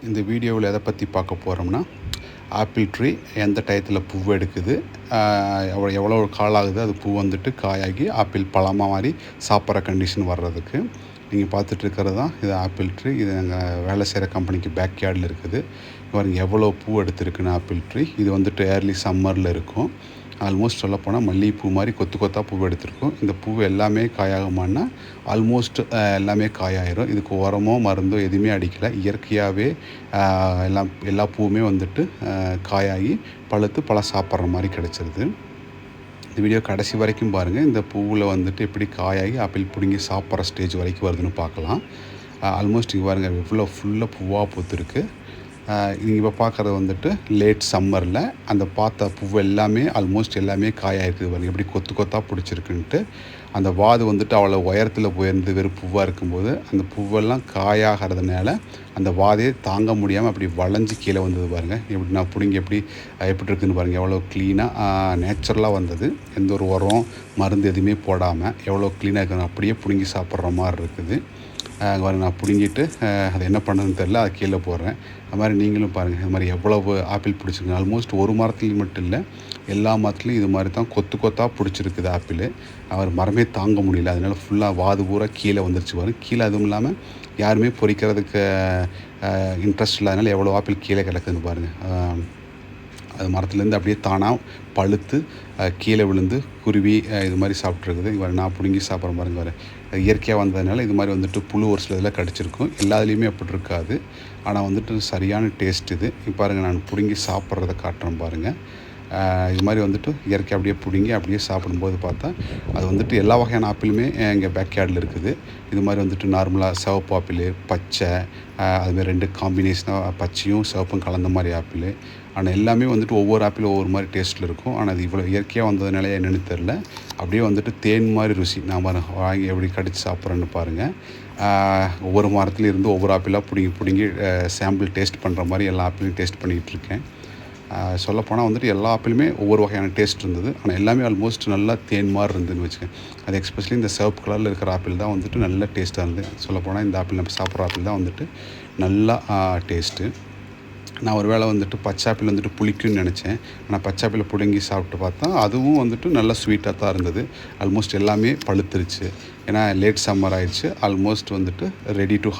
இந்த வீடியோவில் எதை பற்றி பார்க்க போகிறோம்னா, ஆப்பிள் ட்ரீ எந்த டயத்தில் பூ எடுக்குது, எவ்வளோ கால் ஆகுது அது பூ வந்துட்டு காயாகி ஆப்பிள் பழமாக மாறி சாப்பிட்ற கண்டிஷன் வர்றதுக்கு. நீங்கள் பார்த்துட்ருக்கிறது தான் இது ஆப்பிள் ட்ரீ. இது எங்கள் வேலை செய்கிற கம்பெனிக்கு பேக் யார்டில் இருக்குது. பாருங்கள் எவ்வளோ பூ எடுத்துருக்குன்னு ஆப்பிள் ட்ரீ. இது வந்துட்டு ஏர்லி சம்மரில் இருக்கும். ஆல்மோஸ்ட் சொல்லப்போனால் மல்லிகைப்பூ மாதிரி கொத்து கொத்தாக பூ எடுத்திருக்கும். இந்த பூ எல்லாமே காயாகுமான்னா ஆல்மோஸ்ட் எல்லாமே காயாயிரும். இதுக்கு உரமோ மருந்தோ எதுவுமே அடிக்கலை. இயற்கையாகவே எல்லா பூவுமே வந்துட்டு காயாகி பழுத்து பழம் சாப்பிட்ற மாதிரி கிடச்சிருது. இந்த வீடியோ கடைசி வரைக்கும் பாருங்கள். இந்த பூவில் வந்துட்டு எப்படி காயாகி ஆப்பிள் பிடுங்கி சாப்பிட்ற ஸ்டேஜ் வரைக்கும் வருதுன்னு பார்க்கலாம். ஆல்மோஸ்ட் இங்கே பாருங்கள் இவ்வளோ ஃபுல்லாக பூவாக பூத்துருக்கு. நீங்கள் இப்போ பார்க்குறது வந்துட்டு லேட் சம்மரில் அந்த பார்த்த பூவு எல்லாமே ஆல்மோஸ்ட் எல்லாமே காயாயிருக்குது பாருங்கள் எப்படி கொத்து கொத்தாக பிடிச்சிருக்குன்ட்டு. அந்த வாது வந்துட்டு அவ்வளோ உயரத்தில் போயிருந்து வெறும் பூவாக இருக்கும்போது அந்த பூவெல்லாம் காயாகிறதுனால அந்த வாதே தாங்க முடியாமல் அப்படி வளைஞ்சி கீழே வந்தது பாருங்கள். எப்படி நான் பிடிங்கி எப்படி இருக்குதுன்னு பாருங்கள். எவ்வளோ க்ளீனாக நேச்சுரலாக வந்தது. எந்த ஒரு உரம் மருந்து எதுவுமே போடாமல் எவ்வளோ க்ளீனாக இருக்குது. அப்படியே பிடுங்கி சாப்பிட்ற மாதிரி இருக்குது. நான் பிடுங்கிட்டு அது என்ன பண்ணுறதுன்னு தெரில, அதை கீழே போடுறேன். அது மாதிரி நீங்களும் பாருங்கள் இது மாதிரி எவ்வளவு ஆப்பிள் பிடிச்சிருக்கு. ஆல்மோஸ்ட் ஒரு மரத்துலேயும் மட்டும் இல்லை, எல்லா மரத்துலையும் இது மாதிரி தான் கொத்து கொத்தாக பிடிச்சிருக்குது ஆப்பிள். அவர் மரமே தாங்க முடியல, அதனால ஃபுல்லாக வாது பூரா கீழே வந்துருச்சு பாருங்க. கீழே அதுவும் இல்லாமல் யாருமே பொறிக்கிறதுக்கு இன்ட்ரெஸ்ட் இல்லாதனால எவ்வளோ ஆப்பிள் கீழே கிடக்குதுன்னு பாருங்கள். அது மரத்துலேருந்து அப்படியே தானாக பழுத்து கீழே விழுந்து குருவி இது மாதிரி சாப்பிட்ருக்குது. இவர் நான் பிடுங்கி சாப்பிட்ற மாதிரி வர இயற்கையாக வந்ததுனால இது மாதிரி வந்துட்டு புழு ஒரு சில இதில் கடிச்சிருக்கும். எல்லாத்துலேயுமே அப்படி இருக்காது. ஆனால் வந்துட்டு சரியான டேஸ்ட் இது. இப்போ பாருங்கள் நான் பிடுங்கி சாப்பிட்றத காட்டுறேன் பாருங்கள். இது மாதிரி வந்துட்டு இயற்கை அப்படியே பிடுங்கி அப்படியே சாப்பிடும்போது பார்த்தா அது வந்துட்டு எல்லா வகையான ஆப்பிளுமே எங்கள் பேக்யார்டில் இருக்குது. இது மாதிரி வந்துட்டு நார்மலாக சிவப்பு ஆப்பிள், பச்சை, அதுமாதிரி 2 காம்பினேஷனாக பச்சையும் சிவப்பும் கலந்த மாதிரி ஆப்பிள். ஆனால் எல்லாமே வந்துட்டு ஒவ்வொரு ஆப்பிளும் ஒவ்வொரு மாதிரி டேஸ்ட்டில் இருக்கும். ஆனால் அது இவ்வளோ இயற்கையாக வந்ததுனால என்னென்னு தெரில, அப்படியே வந்துட்டு தேன் மாதிரி ருசி. நான் வாங்கி எப்படி கடிச்சு சாப்பிட்றேன்னு பாருங்கள். ஒவ்வொரு மரத்துலேயும் இருந்து ஒவ்வொரு ஆப்பிளாக பிடுங்கி சாம்பிள் டேஸ்ட் பண்ணுற மாதிரி எல்லா ஆப்பிளையும் டேஸ்ட் பண்ணிகிட்டு இருக்கேன். சொல்லப்போனால் வந்துட்டு எல்லா ஆப்பிளுமே ஒவ்வொரு வகையான டேஸ்ட் இருந்தது. ஆனால் எல்லாமே ஆல்மோஸ்ட் நல்லா தேன் மாதிரி இருந்துன்னு வச்சுக்கேன். அது எக்ஸ்பெஷலி இந்த சிவப்பு கலரில் இருக்கிற ஆப்பிள் தான் வந்துட்டு நல்ல டேஸ்ட்டாக இருந்தது. சொல்லப்போனால் இந்த ஆப்பிள் நம்ம சாப்பிட்ற ஆப்பிள் தான் வந்துட்டு நல்லா டேஸ்ட்டு. நான் ஒரு வேளை வந்துட்டு பச்சை ஆப்பிள் வந்துட்டு புளிக்குன்னு நினச்சேன். ஆனால் பச்சை ஆப்பிளை பிடுங்கி சாப்பிட்டு பார்த்தா அதுவும் வந்துட்டு நல்லா ஸ்வீட்டாக தான் இருந்தது. ஆல்மோஸ்ட் எல்லாமே பழுத்துருச்சு. ஏன்னா லேட் சம்மர் ஆயிடுச்சு. ஆல்மோஸ்ட் வந்துட்டு ரெடி டு